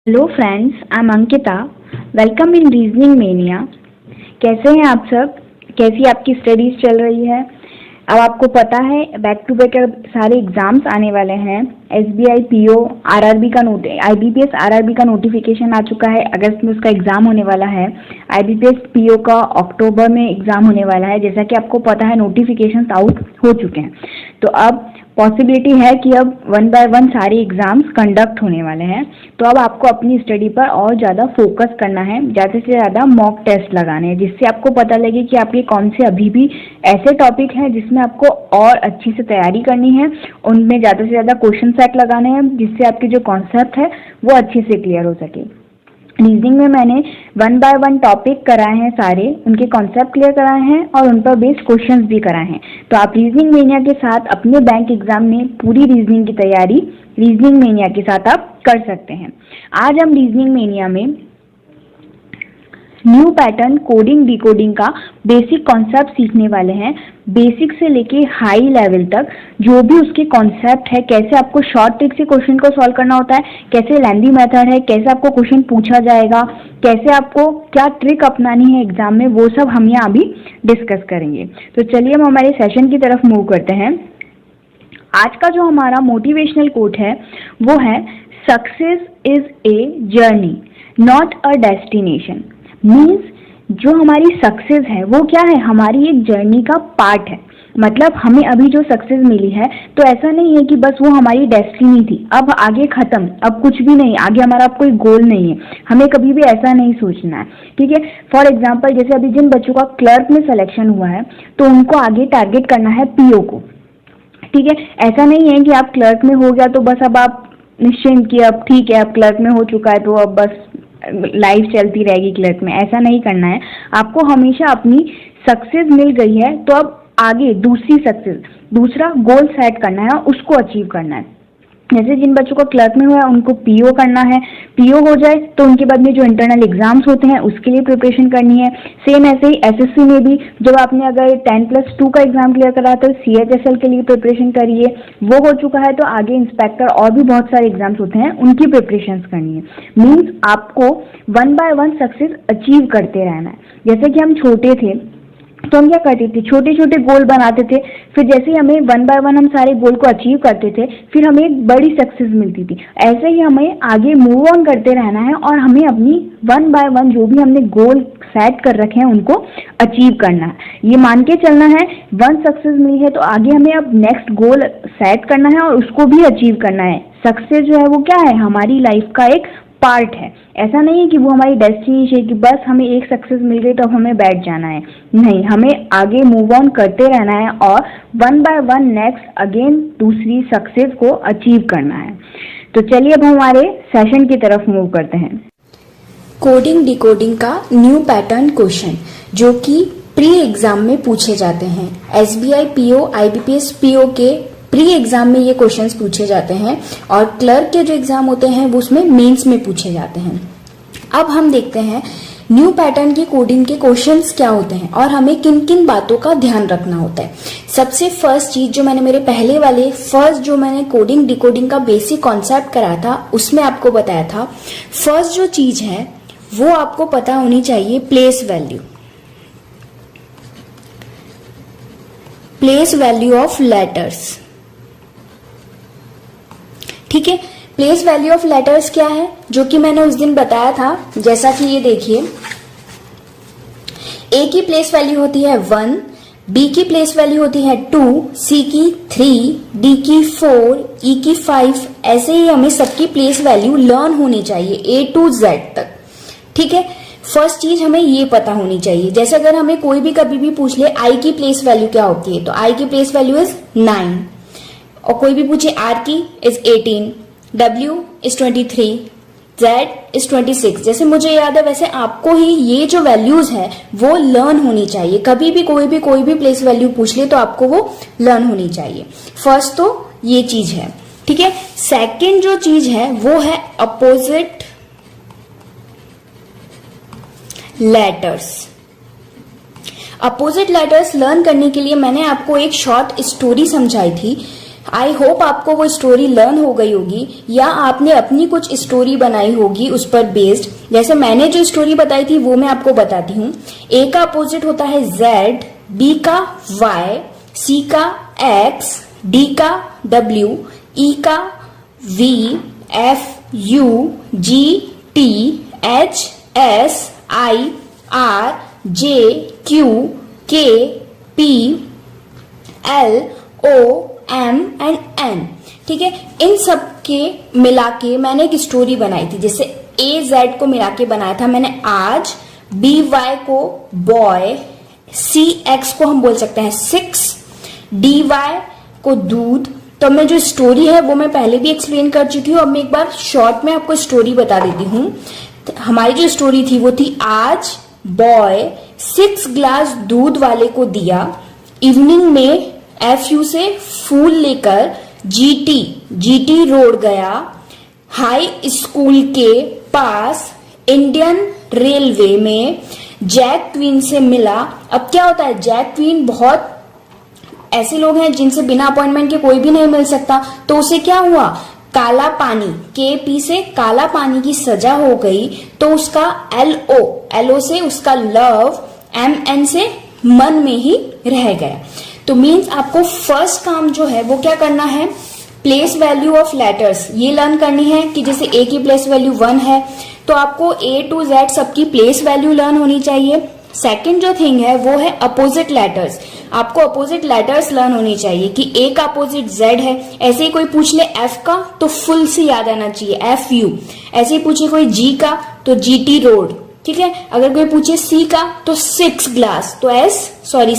Hello friends, I am Ankita. Welcome in reasoning mania. कैसे हैं आप सब? कैसी आपकी स्टडीज चल रही है? अब आपको पता है बैक टू बैक सारे एग्जाम्स आने वाले हैं। एसबीआई पीओ आरआरबी का आईबीपीएस आरआरबी का नोटिफिकेशन आ चुका है। अगस्त में उसका एग्जाम होने वाला है। आईबीपीएस पीओ का अक्टूबर में एग्जाम होने वाला है। जैसा कि आपको पता है नोटिफिकेशन आउट हो चुके हैं, तो अब पॉसिबिलिटी है कि अब 1 बाय 1 सारे एग्जाम्स कंडक्ट होने वाले हैं। तो अब आपको अपनी स्टडी पर और ज़्यादा फोकस करना है, ज़्यादा से ज़्यादा मॉक टेस्ट लगाने हैं, जिससे आपको पता लगे कि आपके कौन से अभी भी ऐसे टॉपिक हैं जिसमें आपको और अच्छी से तैयारी करनी है। उनमें ज़्यादा से ज़्यादा क्वेश्चन सेट लगाने हैं, जिससे आपके जो कॉन्सेप्ट है वो अच्छे से क्लियर हो सके। रीजनिंग में मैंने 1 बाय 1 टॉपिक कराए हैं, सारे उनके कॉन्सेप्ट क्लियर कराए हैं और उन पर बेस्ड क्वेश्चंस भी कराए हैं। तो आप रीजनिंग मेनिया के साथ अपने बैंक एग्जाम में पूरी रीजनिंग की तैयारी रीजनिंग मेनिया के साथ आप कर सकते हैं। आज हम रीजनिंग मेनिया में न्यू पैटर्न कोडिंग डिकोडिंग का बेसिक कॉन्सेप्ट सीखने वाले हैं। बेसिक से लेके हाई लेवल तक जो भी उसके कॉन्सेप्ट है, कैसे आपको शॉर्ट ट्रिक से क्वेश्चन को सॉल्व करना होता है, कैसे लेंदी मेथड है, कैसे आपको क्वेश्चन पूछा जाएगा, कैसे आपको क्या ट्रिक अपनानी है एग्जाम में, वो सब हम यहाँ अभी डिस्कस करेंगे। तो चलिए हम हमारे सेशन की तरफ मूव करते हैं। आज का जो हमारा मोटिवेशनल कोट है वो है success is a journey not a destination. Means जो हमारी सक्सेस है वो क्या है, हमारी एक जर्नी का पार्ट है। मतलब हमें अभी जो सक्सेस मिली है तो ऐसा नहीं है कि बस वो हमारी डेस्टिनी थी, अब आगे खत्म, अब कुछ भी नहीं, आगे हमारा अब कोई गोल नहीं है। हमें कभी भी ऐसा नहीं सोचना है, ठीक है। फॉर एग्जाम्पल, जैसे अभी जिन बच्चों का क्लर्क में सिलेक्शन हुआ है तो उनको आगे टारगेट करना है पीओ को, ठीक है। ऐसा नहीं है कि आप क्लर्क में हो गया तो बस अब आप निश्चिंत कि अब ठीक है, अब क्लर्क में हो चुका है तो अब बस लाइफ चलती रहेगी क्लर्क में। ऐसा नहीं करना है। आपको हमेशा अपनी सक्सेस मिल गई है तो अब आगे दूसरी सक्सेस, दूसरा गोल सेट करना है और उसको अचीव करना है। जैसे जिन बच्चों को क्लर्क में हुआ है उनको पीओ करना है। पीओ हो जाए तो उनके बाद में जो इंटरनल एग्जाम्स होते हैं उसके लिए प्रिपरेशन करनी है। सेम ऐसे ही एसएससी में भी जब आपने अगर 10+2 का एग्जाम क्लियर करा तो सीएचएसएल के लिए प्रिपरेशन करिए। वो हो चुका है तो आगे इंस्पेक्टर और भी बहुत सारे एग्जाम्स होते हैं, उनकी प्रिपरेशन करनी है। मीन्स आपको 1 बाय 1 सक्सेस अचीव करते रहना है। जैसे कि हम छोटे थे तो हम क्या करते थे, छोटे छोटे गोल बनाते थे, फिर जैसे ही हमें 1 बाय 1 हम सारे गोल को अचीव करते थे फिर हमें एक बड़ी सक्सेस मिलती थी। ऐसे ही हमें आगे मूव ऑन करते रहना है और हमें अपनी 1 बाय 1 जो भी हमने गोल सेट कर रखे हैं उनको अचीव करना है। ये मान के चलना है 1 सक्सेस मिली है तो आगे हमें अब नेक्स्ट गोल सेट करना है और उसको भी अचीव करना है। सक्सेस जो है वो क्या है, हमारी लाइफ का एक पार्ट है। ऐसा नहीं है कि वो हमारी डेस्टिनेशन है कि बस हमें एक सक्सेस मिल गई तो अब हमें बैठ जाना है। नहीं, हमें आगे मूव ऑन करते रहना है और 1 बाय 1 नेक्स्ट अगेन दूसरी सक्सेस को अचीव करना है। तो चलिए अब हमारे सेशन की तरफ मूव करते हैं। कोडिंग डिकोडिंग का न्यू पैटर्न क्वेश्चन जो कि प्री एग्जाम में पूछे जाते हैं। एसबीआई पीओ आईबीपीएस पीओ के प्री एग्जाम में ये क्वेश्चंस पूछे जाते हैं और क्लर्क के जो एग्जाम होते हैं वो उसमें मेंस में पूछे जाते हैं। अब हम देखते हैं न्यू पैटर्न की कोडिंग के क्वेश्चंस क्या होते हैं और हमें किन किन बातों का ध्यान रखना होता है। सबसे फर्स्ट चीज जो मैंने मेरे पहले वाले जो मैंने कोडिंग डिकोडिंग का बेसिक कॉन्सेप्ट कराया था उसमें आपको बताया था, फर्स्ट जो चीज है वो आपको पता होनी चाहिए place value, place value of letters, ठीक है। प्लेस वैल्यू ऑफ लेटर्स क्या है जो कि मैंने उस दिन बताया था। जैसा कि ये देखिए, ए की प्लेस वैल्यू होती है 1, बी की प्लेस वैल्यू होती है 2, सी की 3, डी की 4, ई की 5। ऐसे ही हमें सबकी प्लेस वैल्यू लर्न होनी चाहिए A to Z तक, ठीक है। फर्स्ट चीज हमें ये पता होनी चाहिए। जैसे अगर हमें कोई भी कभी भी पूछ ले आई की प्लेस वैल्यू क्या होती है तो आई की प्लेस वैल्यू इज 9, और कोई भी पूछे आर की is 18, W is 23, Z is 26। जैसे मुझे याद है वैसे आपको ही ये जो वैल्यूज है वो लर्न होनी चाहिए। कभी भी कोई भी प्लेस वैल्यू पूछ ले तो आपको वो लर्न होनी चाहिए। फर्स्ट तो ये चीज है, ठीक है। सेकंड जो चीज है वो है opposite letters. Opposite letters learn करने के लिए मैंने आपको एक शॉर्ट स्टोरी समझाई थी आई होप आपको वो स्टोरी लर्न हो गई होगी या आपने अपनी कुछ स्टोरी बनाई होगी उस पर बेस्ड। जैसे मैंने जो स्टोरी बताई थी वो मैं आपको बताती हूँ। ए का अपोजिट होता है Z, B का Y, C का X, D का W, E का V, F, U, G, T, H, S, I, R, J, Q, K, P, L, O, M and N। ठीक है, इन सब के मिला के मैंने एक स्टोरी बनाई थी। जैसे A Z को मिला के बनाया था मैंने आज, B Y को बॉय, C X को हम बोल सकते हैं 6, D Y को दूध। तो मैं जो स्टोरी है वो मैं पहले भी एक्सप्लेन कर चुकी हूँ, अब मैं एक बार शॉर्ट में आपको स्टोरी बता देती हूँ। तो हमारी जो स्टोरी थी वो थी आज बॉय 6 ग्लास दूध वाले को दिया, इवनिंग में FU से फूल लेकर GT रोड गया, हाई स्कूल के पास इंडियन रेलवे में जैक क्वीन से मिला। अब क्या होता है, जैक क्वीन बहुत ऐसे लोग हैं जिनसे बिना अपॉइंटमेंट के कोई भी नहीं मिल सकता। तो उसे क्या हुआ, काला पानी, KP से काला पानी की सजा हो गई। तो उसका LO से उसका लव, MN से मन में ही रह गया। तो मीन्स आपको फर्स्ट काम जो है वो क्या करना है, प्लेस वैल्यू ऑफ लेटर्स ये लर्न करनी है कि जैसे A की प्लेस वैल्यू 1 है तो आपको A to Z सबकी प्लेस वैल्यू लर्न होनी चाहिए। सेकंड जो थिंग है वो है अपोजिट लेटर्स। आपको अपोजिट लेटर्स लर्न होनी चाहिए कि A का अपोजिट Z है। ऐसे ही कोई पूछ ले F का तो फुल से याद आना चाहिए FU। ऐसे ही पूछे कोई G का तो GT रोड। ठीक है, अगर कोई पूछे C का तो 6 ग्लास तो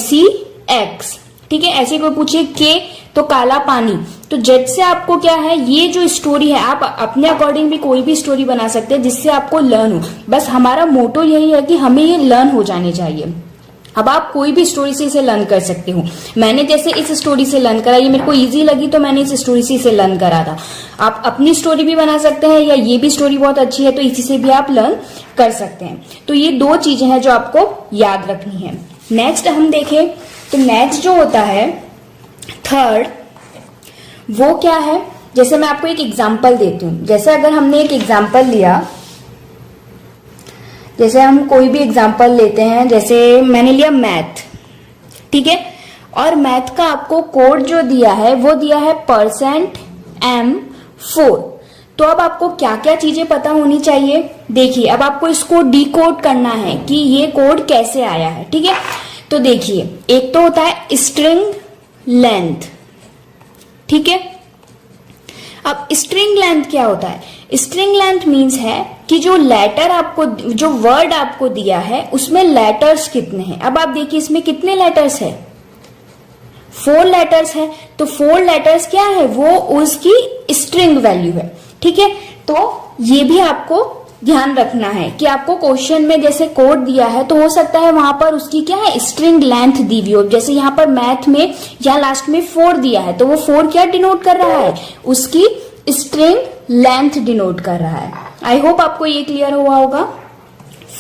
CX। ठीक है, ऐसे कोई पूछे K तो काला पानी। तो जेड से आपको क्या है, ये जो स्टोरी है आप अपने अकॉर्डिंग भी कोई भी स्टोरी बना सकते हैं जिससे आपको लर्न हो। बस हमारा मोटो यही है कि हमें ये लर्न हो जाने चाहिए। अब आप कोई भी स्टोरी से इसे लर्न कर सकते हो। मैंने जैसे इस स्टोरी से लर्न करा, ये मेरे को इजी लगी तो मैंने इस स्टोरी से इसे लर्न करा था। आप अपनी स्टोरी भी बना सकते हैं या ये भी स्टोरी बहुत अच्छी है तो इसी से भी आप लर्न कर सकते हैं। तो ये 2 चीजें हैं जो आपको याद रखनी है। नेक्स्ट हम देखें तो नेक्स्ट जो होता है थर्ड, वो क्या है, जैसे मैं आपको एक एग्जांपल देती हूँ। जैसे अगर हमने एक एग्जांपल लिया, जैसे हम कोई भी एग्जांपल लेते हैं, जैसे मैंने लिया मैथ। ठीक है, और मैथ का आपको कोड जो दिया है वो दिया है %M4। तो अब आपको क्या क्या चीजें पता होनी चाहिए, देखिए अब आपको इसको डिकोड करना है कि ये कोड कैसे आया है। ठीक है, तो देखिए एक तो होता है स्ट्रिंग लेंथ। ठीक है, अब स्ट्रिंग लेंथ क्या होता है, स्ट्रिंग लेंथ मीन्स है कि जो लेटर आपको, जो वर्ड आपको दिया है उसमें लेटर्स कितने हैं। अब आप देखिए इसमें कितने लेटर्स है, 4 लेटर्स है। तो 4 लेटर्स क्या है, वो उसकी स्ट्रिंग वैल्यू है। ठीक है, तो ये भी आपको ध्यान रखना है कि आपको क्वेश्चन में जैसे कोड दिया है तो हो सकता है वहां पर उसकी क्या है, स्ट्रिंग लेंथ दी हुई हो। जैसे यहाँ पर मैथ में या लास्ट में 4 दिया है तो वो 4 क्या डिनोट कर रहा है, उसकी स्ट्रिंग लेंथ डिनोट कर रहा है। आई होप आपको ये क्लियर हुआ होगा।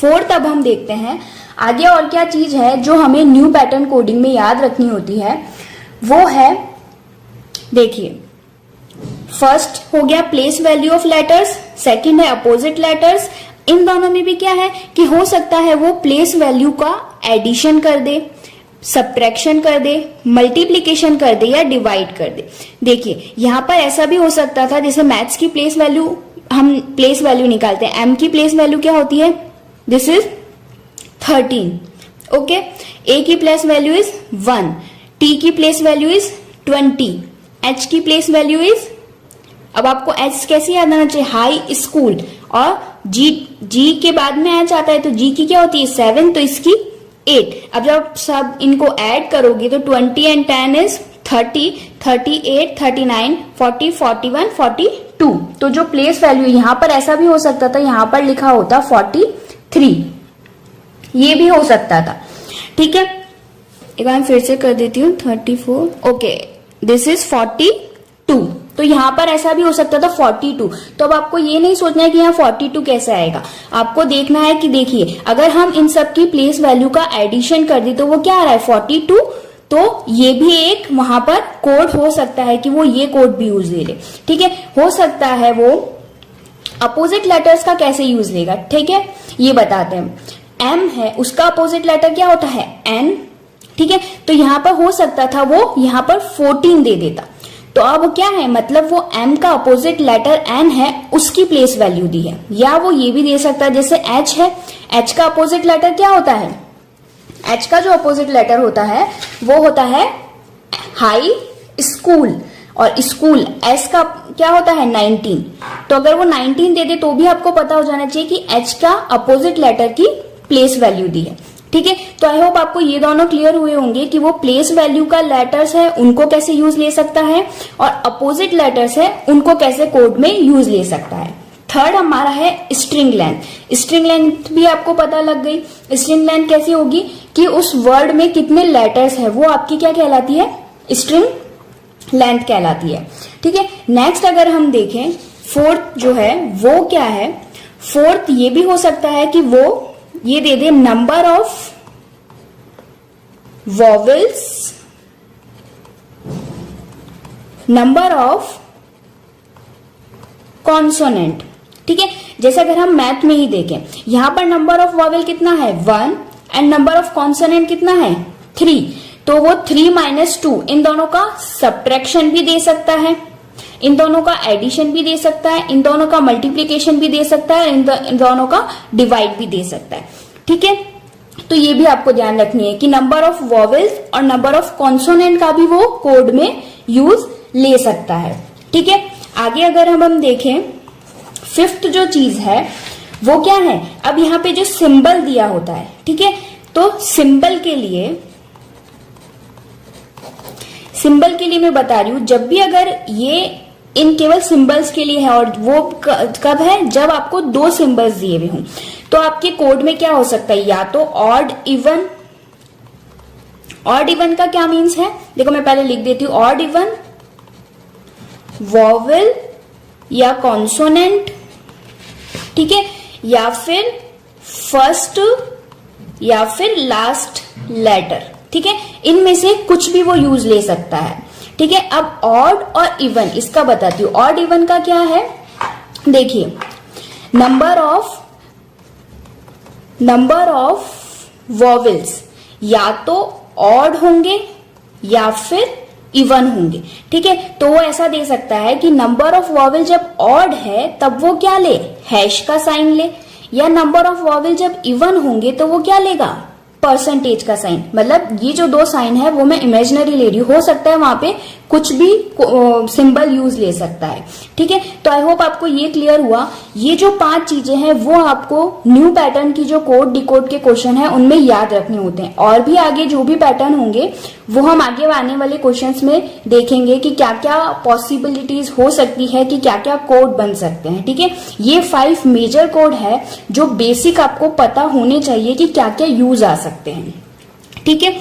4th अब हम देखते हैं आगे और क्या चीज है जो हमें न्यू पैटर्न कोडिंग में याद रखनी होती है। वो है, देखिए फर्स्ट हो गया place value of letters, second है अपोजिट लेटर्स। इन दोनों में भी क्या है कि हो सकता है वो प्लेस वैल्यू का एडिशन कर दे, सब्ट्रैक्शन कर दे, मल्टीप्लीकेशन कर दे या डिवाइड कर दे। देखिए यहां पर ऐसा भी हो सकता था, जैसे मैथ्स की प्लेस वैल्यू, हम प्लेस वैल्यू निकालते हैं, m की प्लेस वैल्यू क्या होती है, दिस इज 13। ओके, a की प्लेस वैल्यू इज 1, t की प्लेस वैल्यू इज 20, h की प्लेस वैल्यू इज, अब आपको h कैसे याद आना चाहिए, हाई स्कूल, और g के बाद में h आता है तो g की क्या होती है 7, तो इसकी 8। अब जब आप सब इनको ऐड करोगे तो 20 एंड 10 इज 30, 38, 39, 40, 41, 42। तो जो प्लेस वैल्यू यहाँ पर ऐसा भी हो सकता था, यहाँ पर लिखा होता 43, ये भी हो सकता था। ठीक है, एक बार फिर से कर देती हूँ 34, ओके दिस इज 42। तो यहाँ पर ऐसा भी हो सकता था 42। तो अब आपको ये नहीं सोचना है कि यहाँ 42 कैसे आएगा, आपको देखना है कि देखिए अगर हम इन सब की प्लेस वैल्यू का एडिशन कर दी तो वो क्या आ रहा है 42, तो ये भी एक वहां पर कोड हो सकता है कि वो ये कोड भी यूज ले ले। ठीक है, हो सकता है वो अपोजिट लेटर्स का कैसे यूज लेगा, ठीक है, ये बताते हैं। एम है, उसका अपोजिट लेटर क्या होता है, एन। ठीक है, तो यहां पर हो सकता था वो यहां पर 14 दे देता, तो अब क्या है, मतलब वो m का अपोजिट लेटर n है, उसकी प्लेस वैल्यू दी है। या वो ये भी दे सकता है, जैसे h है, h का अपोजिट लेटर क्या होता है, h का जो अपोजिट लेटर होता है वो होता है हाई स्कूल, और स्कूल s का क्या होता है 19। तो अगर वो 19 दे दे तो भी आपको पता हो जाना चाहिए कि h का अपोजिट लेटर की प्लेस वैल्यू दी है। ठीक है, तो आई होप आपको ये दोनों क्लियर हुए होंगे कि वो प्लेस वैल्यू का लेटर्स है उनको कैसे यूज ले सकता है, और अपोजिट लेटर्स है उनको कैसे कोड में यूज ले सकता है। थर्ड हमारा है स्ट्रिंग लेंथ। स्ट्रिंग लेंथ भी आपको पता लग गई। स्ट्रिंग लेंथ कैसी होगी कि उस वर्ड में कितने लेटर्स है वो आपकी क्या कहलाती है, स्ट्रिंग लेंथ कहलाती है। ठीक है, नेक्स्ट अगर हम देखें फोर्थ जो है वो क्या है, फोर्थ ये भी हो सकता है कि वो ये दे दे number of vowels, number of consonant. ठीक है, जैसे अगर हम मैथ में ही देखें, यहां पर नंबर ऑफ वॉवेल कितना है 1 एंड नंबर ऑफ कॉन्सोनेंट कितना है 3, तो वो 3 - 2 इन दोनों का सब्ट्रैक्शन भी दे सकता है, इन दोनों का एडिशन भी दे सकता है, इन दोनों का मल्टीप्लीकेशन भी दे सकता है, इन दोनों का डिवाइड भी दे सकता है। ठीक है, तो ये भी आपको ध्यान रखनी है कि नंबर ऑफ वॉवेल्स और नंबर ऑफ कॉन्सोनेंट का भी वो कोड में यूज ले सकता है। ठीक है, आगे अगर हम देखें फिफ्थ जो चीज है वो क्या है, अब यहाँ पे जो सिंबल दिया होता है, ठीक है, तो सिंबल के लिए मैं बता रही हूं, जब भी अगर ये इन केवल सिंबल्स के लिए है, और वो कब है, जब आपको 2 सिंबल्स दिए हुए हों, तो आपके कोड में क्या हो सकता है, या तो ऑड इवन। ऑड इवन का क्या मीन्स है, देखो मैं पहले लिख देती हूं, ऑड इवन वॉवेल या कॉन्सोनेंट, ठीक है, या फिर फर्स्ट या फिर लास्ट लेटर। ठीक है, इनमें से कुछ भी वो यूज ले सकता है। ठीक है, अब ऑड और इवन इसका बताती हूँ। ऑड इवन का क्या है, देखिए नंबर ऑफ वॉवेल्स या तो ऑड होंगे या फिर इवन होंगे। ठीक है, तो वो ऐसा दे सकता है कि नंबर ऑफ वॉवेल जब ऑड है तब वो क्या ले, हैश का साइन ले, या नंबर ऑफ वॉवेल जब इवन होंगे तो वो क्या लेगा, परसेंटेज का साइन। मतलब ये जो 2 साइन है वो मैं इमेजिनरी ले रही हूँ, हो सकता है वहां पे कुछ भी सिंबल यूज ले सकता है। ठीक है, तो आई होप आपको ये क्लियर हुआ। ये जो 5 चीजें हैं वो आपको न्यू पैटर्न की जो कोड डिकोड के क्वेश्चन है उनमें याद रखने होते हैं, और भी आगे जो भी पैटर्न होंगे वो हम आगे आने वाले क्वेश्चंस में देखेंगे कि क्या क्या पॉसिबिलिटीज हो सकती है, कि क्या क्या कोड बन सकते हैं। ठीक है, ये 5 मेजर कोड है जो बेसिक आपको पता होने चाहिए कि क्या क्या यूज आ सकते हैं। ठीक है,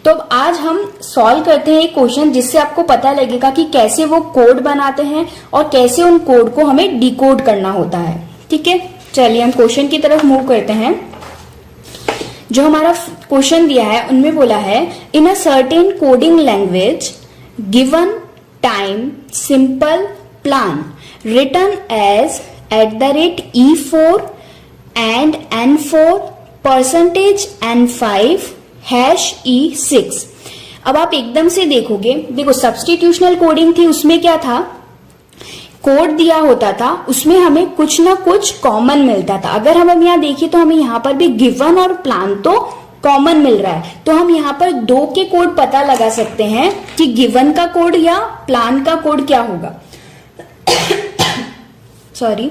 तो अब आज हम सॉल्व करते हैं एक क्वेश्चन जिससे आपको पता लगेगा कि कैसे वो कोड बनाते हैं और कैसे उन कोड को हमें डिकोड करना होता है। ठीक है, चलिए हम क्वेश्चन की तरफ मूव करते हैं। जो हमारा क्वेश्चन दिया है उनमें बोला है, in a certain coding language given time simple plan return as @E4 and N4 percentage N5 #E6। अब आप एकदम से देखोगे, देखो सब्स्टिट्यूशनल कोडिंग थी, उसमें क्या था, कोड दिया होता था, उसमें हमें कुछ ना कुछ कॉमन मिलता था। अगर हम यहाँ देखिए तो हमें यहाँ पर भी गिवन और प्लान तो कॉमन मिल रहा है, तो हम यहाँ पर 2 के कोड पता लगा सकते हैं कि गिवन का कोड या प्लान का कोड क्या होगा। सॉरी,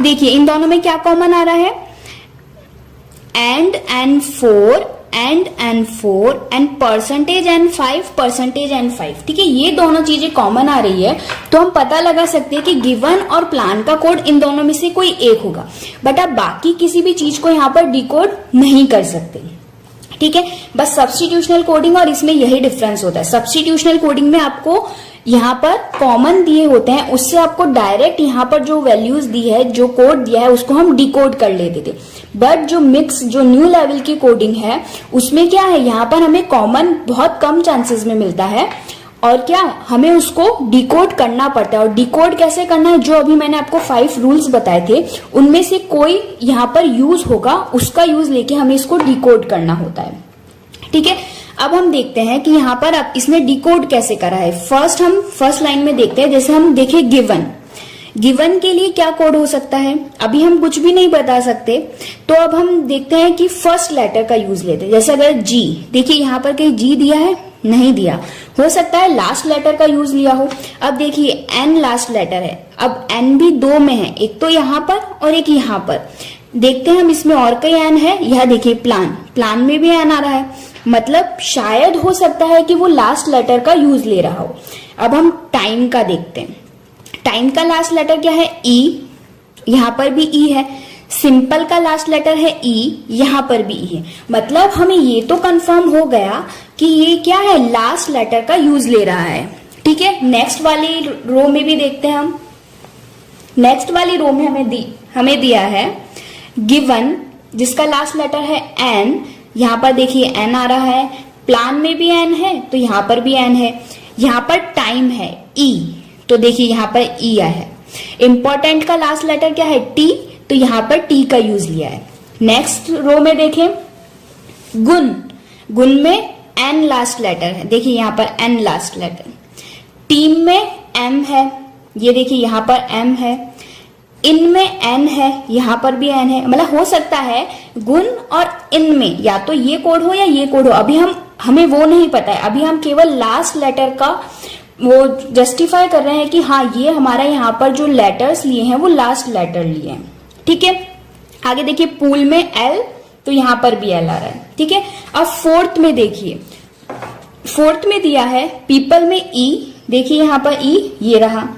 देखिए इन दोनों में क्या कॉमन आ रहा है, and N4 and percentage N5। ठीक है, ये दोनों चीजें कॉमन आ रही है, तो हम पता लगा सकते हैं कि गिवन और प्लान का कोड इन दोनों में से कोई एक होगा, बट आप बाकी किसी भी चीज को यहाँ पर डिकोड नहीं कर सकते। ठीक है, बस सब्स्टिट्यूशनल कोडिंग और इसमें यही डिफरेंस होता है। सब्स्टिट्यूशनल कोडिंग में आपको यहाँ पर कॉमन दिए होते हैं, उससे आपको डायरेक्ट यहाँ पर जो वैल्यूज दी है, जो कोड दिया है, उसको हम डिकोड कर लेते थे। बट जो मिक्स, जो न्यू लेवल की कोडिंग है, उसमें क्या है, यहाँ पर हमें कॉमन बहुत कम चांसेस में मिलता है और क्या हमें उसको डिकोड करना पड़ता है। और डिकोड कैसे करना है, जो अभी मैंने आपको 5 रूल्स बताए थे, उनमें से कोई यहाँ पर यूज होगा, उसका यूज लेके हमें इसको डिकोड करना होता है। ठीक है, अब हम देखते हैं कि यहाँ पर अब इसने डिकोड कैसे करा है। हम फर्स्ट लाइन में देखते हैं, जैसे हम देखें गिवन के लिए क्या कोड हो सकता है, अभी हम कुछ भी नहीं बता सकते, तो अब हम देखते हैं कि फर्स्ट लेटर का यूज लेते हैं। जैसे अगर जी, देखिए यहाँ पर कहीं जी दिया है, नहीं दिया, हो सकता है लास्ट लेटर का यूज लिया हो। अब देखिए एन लास्ट लेटर है, अब एन भी 2 में है, एक तो यहाँ पर और एक यहाँ पर। देखते हैं हम इसमें और कई एन है, यह देखिए प्लान में भी एन आ रहा है, मतलब शायद हो सकता है कि वो लास्ट लेटर का यूज ले रहा हो। अब हम टाइम का देखते हैं, टाइम का लास्ट लेटर क्या है, ई, यहाँ पर भी ई है। सिंपल का लास्ट लेटर है ई, यहाँ पर भी ई है। मतलब हमें ये तो कंफर्म हो गया कि ये क्या है, लास्ट लेटर का यूज ले रहा है। ठीक है, नेक्स्ट वाली रो में भी देखते हैं हम। नेक्स्ट वाली रो में हमें दिया है गिवन, जिसका लास्ट लेटर है एन, यहाँ पर देखिए एन आ रहा है, प्लान में भी एन है तो यहाँ पर भी एन है। यहाँ पर टाइम है ई, तो देखिए यहाँ पर ई आया है। इंपॉर्टेंट का लास्ट लेटर क्या है, टी, तो यहाँ पर टी का यूज लिया है। नेक्स्ट रो में देखें गुण में एन लास्ट लेटर है, देखिए यहाँ पर एन लास्ट लेटर। टीम में एम है, ये देखिए यहाँ पर एम है। इन में एन है, यहाँ पर भी एन है। मतलब हो सकता है गुण और इन में या तो ये कोड हो या ये कोड हो, अभी हमें वो नहीं पता है। अभी हम केवल लास्ट लेटर का वो जस्टिफाई कर रहे हैं कि हाँ ये हमारा यहाँ पर जो लेटर्स लिए हैं वो लास्ट लेटर लिए हैं। ठीक है, आगे देखिए पूल में एल, तो यहाँ पर भी एल आ रहा है। ठीक है, अब फोर्थ में देखिए, फोर्थ में दिया है पीपल में ई, देखिए यहाँ पर ई ये रहा।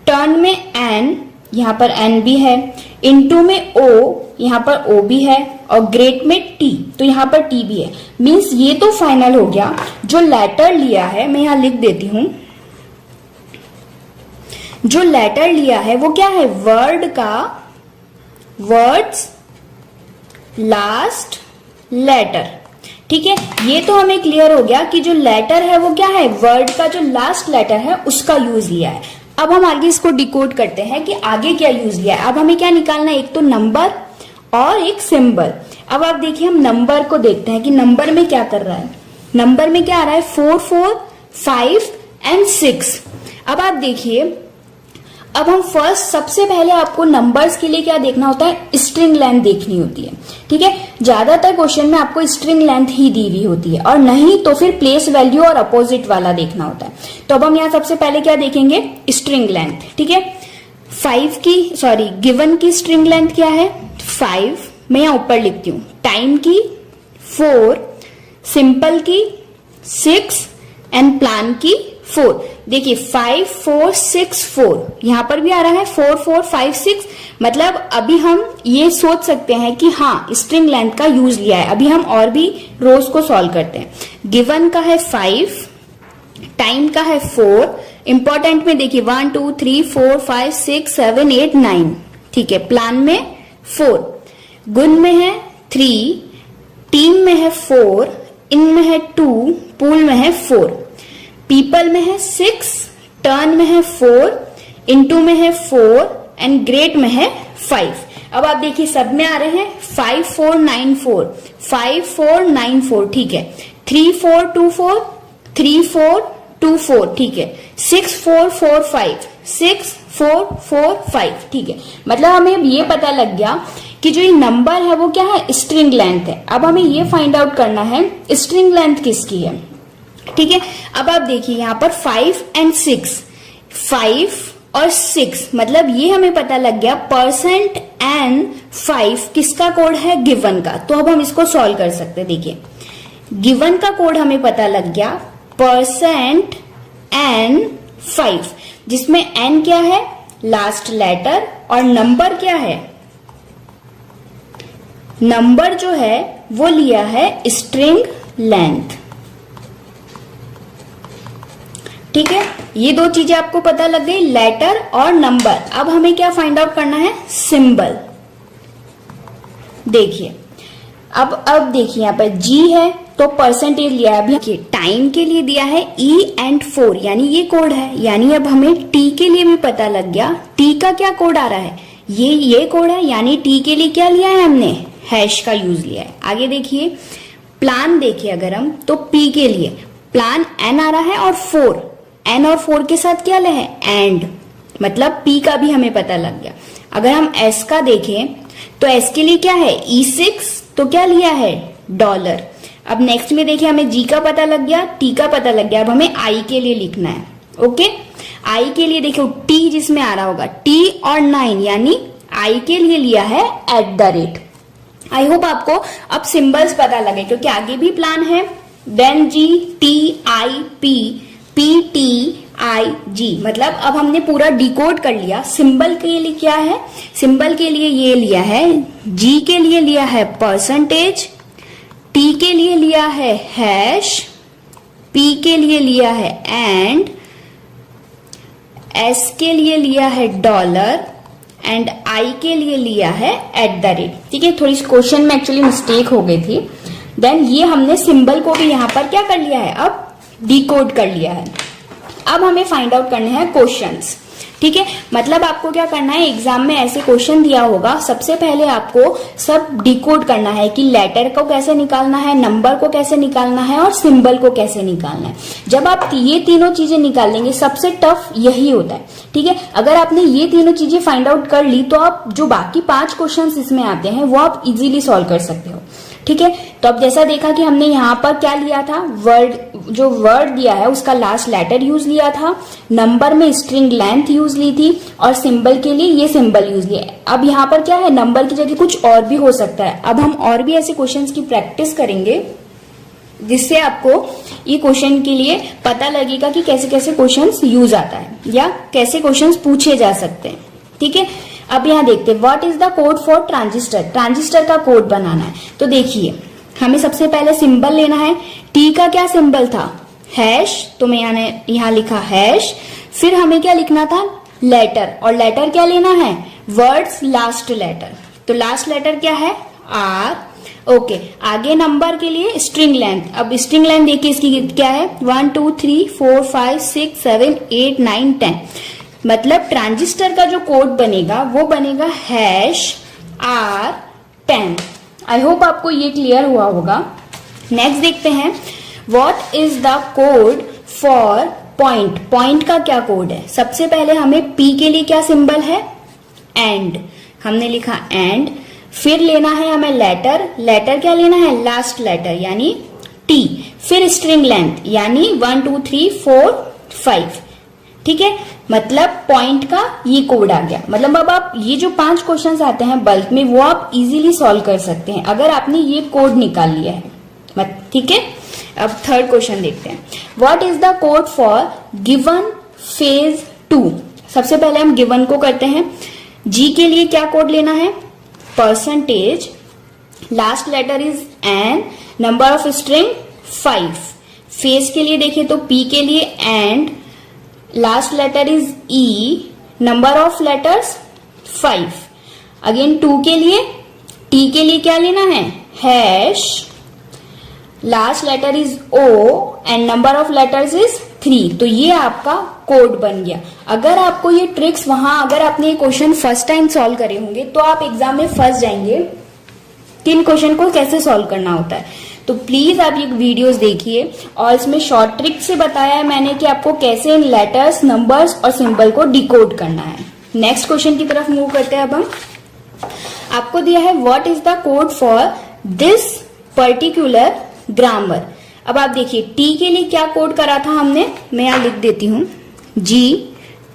टर्न में एन, यहाँ पर एन भी है। इनटू में ओ, यहाँ पर ओ भी है। और ग्रेट में टी, तो यहाँ पर टी भी है। मीन्स ये तो फाइनल हो गया। जो लेटर लिया है, मैं यहाँ लिख देती हूं, जो लेटर लिया है वो क्या है, वर्ड का वर्ड्स लास्ट लेटर। ठीक है, ये तो हमें क्लियर हो गया कि जो लेटर है वो क्या है, वर्ड का जो लास्ट लेटर है उसका यूज लिया है। अब हम आगे इसको डिकोड करते हैं कि आगे क्या यूज लिया है। अब हमें क्या निकालना है, एक तो नंबर और एक सिंबल। अब आप देखिए हम नंबर को देखते हैं कि नंबर में क्या कर रहा है। नंबर में क्या आ रहा है, 4 4 5 एंड 6। अब आप देखिए, अब हम फर्स्ट सबसे पहले आपको नंबर्स के लिए क्या देखना होता है, स्ट्रिंग लेंथ देखनी होती है। ठीक है, ज्यादातर क्वेश्चन में आपको स्ट्रिंग लेंथ ही दी हुई होती है, और नहीं तो फिर प्लेस वैल्यू और अपोजिट वाला देखना होता है। तो अब हम यहाँ सबसे पहले क्या देखेंगे, स्ट्रिंग लेंथ। ठीक है, गिवन की स्ट्रिंग लेंथ क्या है, 5, मैं यहाँ ऊपर लिखती हूँ। टाइम की 4, सिंपल की 6 एंड प्लान की 4। देखिए 5 4 6 4, यहां पर भी आ रहा है 4 4 5 6। मतलब अभी हम ये सोच सकते हैं कि हाँ स्ट्रिंग लेंथ का यूज लिया है। अभी हम और भी रोज को सॉल्व करते हैं। गिवन का है 5, टाइम का है 4, इंपॉर्टेंट में देखिए 1 2 3 4 5 6 7 8 9। ठीक है, प्लान में 4, गुण में है 3, टीम में है 4, इन में है 2, पूल में है 4, पीपल में है 6, टर्न में है 4, इनटू में है 4 एंड ग्रेट में है 5। अब आप देखिए सब में आ रहे हैं 5 4 9 4, 5 4 9 4। ठीक है, 3 4 2 4, 3 4 2 4। ठीक है, 6 4 4 5, 6 4 4 5। ठीक है, मतलब हमें ये पता लग गया कि जो ये नंबर है वो क्या है, स्ट्रिंग लेंथ है। अब हमें ये फाइंड आउट करना है स्ट्रिंग लेंथ किसकी है। ठीक है, अब आप देखिए यहाँ पर 5 एंड 6, 5 और 6, मतलब ये हमें पता लग गया परसेंट एन 5 किसका कोड है, गिवन का। तो अब हम इसको सॉल्व कर सकते हैं। देखिए गिवन का कोड हमें पता लग गया परसेंट एन 5, जिसमें एन क्या है, लास्ट लेटर, और नंबर क्या है, नंबर जो है वो लिया है स्ट्रिंग लेंथ। ठीक है, ये दो चीजें आपको पता लग गई, लेटर और नंबर। अब हमें क्या फाइंड आउट करना है, सिंबल। देखिए अब देखिए यहाँ पर जी है तो परसेंटेज लिया है। अभी टाइम के लिए दिया है E and 4, यानी ये कोड है। यानी अब हमें T के लिए भी पता लग गया, T का क्या कोड आ रहा है, ये कोड है। यानी T के लिए क्या लिया है हमने, हैश का यूज लिया है। आगे देखिए प्लान, देखिए अगर हम तो P के लिए प्लान N आ रहा है और 4, N और 4 के साथ क्या लिया है, एंड, मतलब P का भी हमें पता लग गया। अगर हम S का देखें तो S के लिए क्या है, E6, तो क्या लिया है, डॉलर। अब नेक्स्ट में देखिए हमें G का पता लग गया, T का पता लग गया। अब हमें I के लिए लिखना है। ओके, I के लिए देखियो T जिसमें आ रहा होगा T और 9, यानी I के लिए लिया है @ आई होप आपको अब सिंबल्स पता लगे, क्योंकि आगे भी प्लान है। Then G, T, I, P, P, T, I, G, मतलब अब हमने पूरा डिकोड कर लिया। सिंबल के लिए क्या है, सिंबल के लिए ये लिया है, G के लिए लिया है परसेंटेज, T के लिए लिया है हैश, P के लिए लिया है एंड, S के लिए लिया है डॉलर एंड I के लिए लिया है @। ठीक है, थोड़ी क्वेश्चन में एक्चुअली मिस्टेक हो गई थी। देन ये हमने सिंबल को भी यहाँ पर क्या कर लिया है, अब डिकोड कर लिया है। अब हमें फाइंड आउट करने हैं क्वेश्चंस। ठीक है, मतलब आपको क्या करना है, एग्जाम में ऐसे क्वेश्चन दिया होगा, सबसे पहले आपको सब डिकोड करना है कि लेटर को कैसे निकालना है, नंबर को कैसे निकालना है और सिंबल को कैसे निकालना है। जब आप ये तीनों चीजें निकालेंगे, सबसे टफ यही होता है। ठीक है, अगर आपने ये तीनों चीजें फाइंड आउट कर ली तो आप जो बाकी 5 क्वेश्चन इसमें आते हैं वो आप इजीली सॉल्व कर सकते हो। ठीक है, तो अब जैसा देखा कि हमने यहाँ पर क्या लिया था, वर्ड, जो वर्ड दिया है उसका लास्ट लेटर यूज लिया था, नंबर में स्ट्रिंग लेंथ यूज ली थी और सिंबल के लिए ये सिंबल यूज लिया। अब यहाँ पर क्या है, नंबर की जगह कुछ और भी हो सकता है। अब हम और भी ऐसे क्वेश्चंस की प्रैक्टिस करेंगे जिससे आपको ये क्वेश्चन के लिए पता लगेगा कि कैसे कैसे क्वेश्चंस यूज आता है या कैसे क्वेश्चंस पूछे जा सकते हैं। ठीक है, अब यहाँ देखते हैं what is the code for transistor. Transistor का कोड बनाना है तो देखिए हमें सबसे पहले सिंबल लेना है। टी का क्या सिंबल था, हैश, तो मैं यहाँ लिखा हैश। फिर हमें क्या लिखना था, लेटर, और लेटर क्या लेना है, वर्ड्स लास्ट लेटर, तो लास्ट लेटर क्या है, आर। ओके, आगे नंबर के लिए स्ट्रिंग लेंथ। अब स्ट्रिंग लेंथ देखिए इसकी क्या है, 1 2 3 4 5 6 7 8 9 10, मतलब ट्रांजिस्टर का जो कोड बनेगा वो बनेगा हैश R10। आई होप आपको ये क्लियर हुआ होगा। नेक्स्ट देखते हैं what is the code for point. Point का क्या कोड है, सबसे पहले हमें P के लिए क्या सिंबल है, एंड, हमने लिखा एंड। फिर लेना है हमें लेटर, लेटर क्या लेना है, लास्ट लेटर यानी T। फिर स्ट्रिंग लेंथ यानी 1 2 3 4 5। ठीक है, मतलब पॉइंट का ये कोड आ गया। मतलब अब आप ये जो 5 क्वेश्चंस आते हैं बल्क में वो आप इजीली सॉल्व कर सकते हैं अगर आपने ये कोड निकाल लिया है। ठीक है, अब थर्ड क्वेश्चन देखते हैं what is the code for given phase 2। सबसे पहले हम गिवन को करते हैं। जी के लिए क्या कोड लेना है, percentage, last letter is N, number of string 5। Phase के लिए देखिए तो पी के लिए and, last letter is E, number of letters 5। Again 2 के लिए, टी के लिए क्या लेना है, hash, last letter is O and number of letters is 3। तो ये आपका कोड बन गया। अगर आपको ये ट्रिक्स वहां, अगर आपने ये क्वेश्चन फर्स्ट टाइम सॉल्व करे होंगे तो आप एग्जाम में फंस जाएंगे कि इन क्वेश्चन को कैसे सॉल्व करना होता है। तो प्लीज आप ये वीडियोस देखिए और इसमें शॉर्ट ट्रिक से बताया है मैंने कि आपको कैसे इन लेटर्स, नंबर्स और सिंबल को डिकोड करना है। नेक्स्ट क्वेश्चन की तरफ मूव करते हैं। अब हम आपको दिया है what is the code for this particular grammar. अब आप देखिए टी के लिए क्या कोड करा था हमने, मैं यहां लिख देती हूं, G,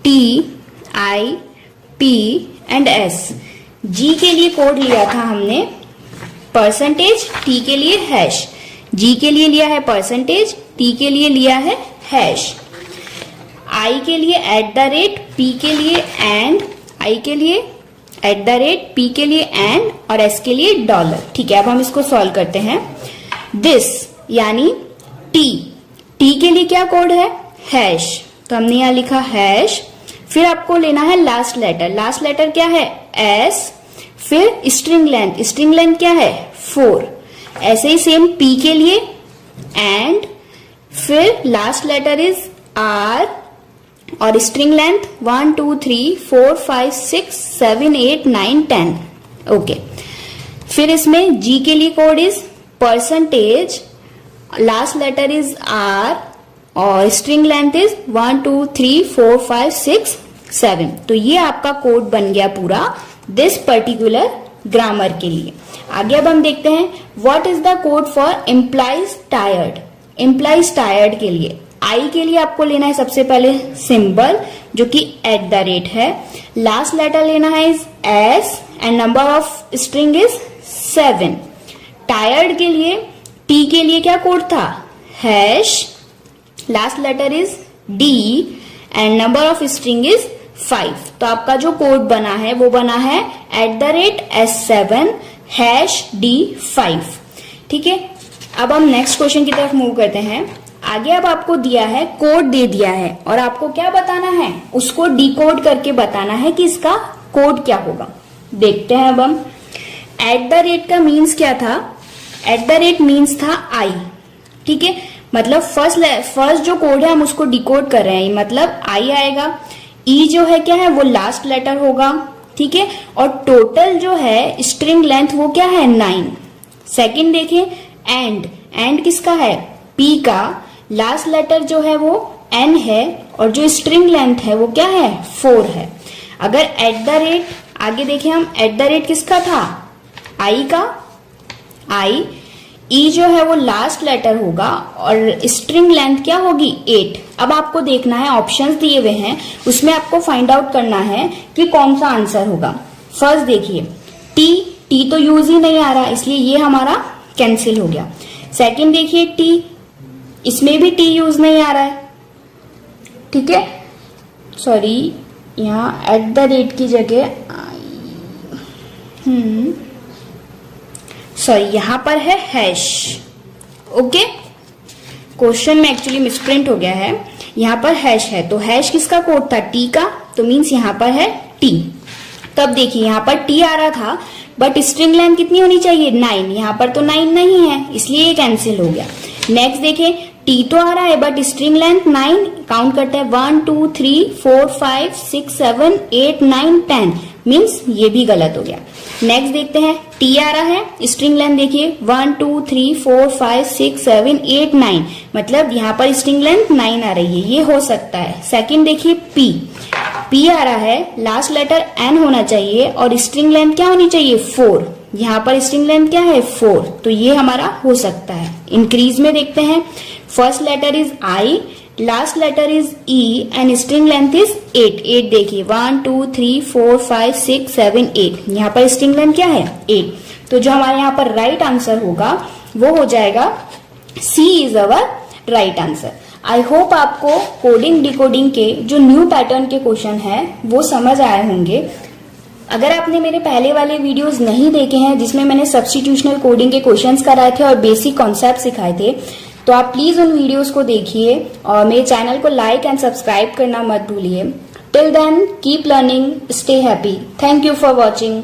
T, I, P and S. G के लिए कोड लिया था हमने परसेंटेज, टी के लिए हैश। जी के लिए लिया है परसेंटेज, टी के लिए लिया है हैश। आई के लिए @, पी के लिए एंड, आई के लिए @, पी के लिए एंड और एस के लिए डॉलर। ठीक है, अब हम इसको सॉल्व करते हैं। दिस यानी टी, टी के लिए क्या कोड है, हैश, तो हमने यहाँ लिखा हैश, फिर आपको लेना है लास्ट लेटर। लास्ट लेटर क्या है? एस, फिर स्ट्रिंग लेंथ क्या है? 4। ऐसे ही सेम पी के लिए एंड, फिर लास्ट लेटर इज आर और स्ट्रिंग लेंथ 1 2 3 4 5 6 7 8 9 10। ओके, फिर इसमें जी के लिए code is percentage, last letter is R और स्ट्रिंग लेंथ इज 1 2 3 4 5 6 7। तो ये आपका कोड बन गया पूरा दिस पर्टिकुलर ग्रामर के लिए। आगे अब हम देखते हैं what is the code for employees tired. Employees tired के लिए आई के लिए आपको लेना है सबसे पहले सिंबल जो कि @ है, लास्ट लेटर लेना है is S and number of string is 7। टायर्ड के लिए टी के लिए क्या कोड था? Hash, last letter is D and number of string is 5। तो आपका जो कोड बना है वो बना है @S7 #D5। ठीक है, अब हम नेक्स्ट क्वेश्चन की तरफ मूव करते हैं। आगे अब आपको दिया है, कोड दे दिया है और आपको क्या बताना है? उसको डिकोड करके बताना है कि इसका कोड क्या होगा। देखते हैं अब हम। @ का मीन्स क्या था? @ मीन्स था आई। ठीक है, मतलब फर्स्ट जो कोड है हम उसको डिकोड कर रहे हैं, मतलब आई आएगा। ई जो है क्या है? वो लास्ट लेटर होगा। ठीक है, और टोटल जो है स्ट्रिंग लेंथ वो क्या है? 9। सेकंड देखिए एंड किसका है? पी का। लास्ट लेटर जो है वो एन है और जो स्ट्रिंग लेंथ है वो क्या है? 4 है। अगर @ आगे देखिए हम, @ किसका था? आई का। आई, ई जो है वो लास्ट लेटर होगा और स्ट्रिंग लेंथ क्या होगी? 8। अब आपको देखना है, ऑप्शंस दिए हुए हैं उसमें आपको फाइंड आउट करना है कि कौन सा आंसर होगा। फर्स्ट देखिए टी तो यूज ही नहीं आ रहा इसलिए ये हमारा कैंसिल हो गया। सेकंड देखिए टी, इसमें भी टी यूज नहीं आ रहा है। ठीक है, सॉरी यहाँ @ की जगह सॉरी यहां पर है हैश। ओके, क्वेश्चन में एक्चुअली मिसप्रिंट हो गया है, यहां पर हैश है। तो हैश किसका कोड था? टी का। तो मीन्स यहां पर है टी। तब देखिए यहां पर टी आ रहा था बट स्ट्रिंग लेंथ कितनी होनी चाहिए? 9। यहां पर तो 9 नहीं है इसलिए ये कैंसिल हो गया। नेक्स्ट देखिए टी तो आ रहा है बट स्ट्रिंग लेंथ 9। काउंट करते हैं 1 2 3 4 5 6 7 8 9 10, मीन्स ये भी गलत हो गया। नेक्स्ट देखते हैं टी आ रहा है, स्ट्रिंग लेंथ देखिए 1 2 3 4 5 6 7 8 9, मतलब यहाँ पर स्ट्रिंग लेंथ 9 आ रही है, ये हो सकता है। सेकंड देखिए पी आ रहा है, लास्ट लेटर एन होना चाहिए और स्ट्रिंग लेंथ क्या होनी चाहिए? 4। यहाँ पर स्ट्रिंग लेंथ क्या है? 4। तो ये हमारा हो सकता है। इंक्रीज में देखते हैं, first letter is I, last letter is E and string length is 8 देखिए 1 2 3 4 5 6 7 8, यहाँ पर स्ट्रिंग लेंथ क्या है? 8। तो जो हमारे यहाँ पर राइट आंसर होगा वो हो जाएगा C is our right answer. I hope आपको कोडिंग डिकोडिंग के जो न्यू पैटर्न के क्वेश्चन है वो समझ आए होंगे। अगर आपने मेरे पहले वाले वीडियोस नहीं देखे हैं जिसमें मैंने सब्स्टिट्यूशनल कोडिंग के क्वेश्चंस कराए थे और बेसिक कॉन्सेप्ट सिखाए थे, तो आप प्लीज उन वीडियोस को देखिए और मेरे चैनल को लाइक एंड सब्सक्राइब करना मत भूलिए। Till then keep learning, stay happy. Thank you for watching.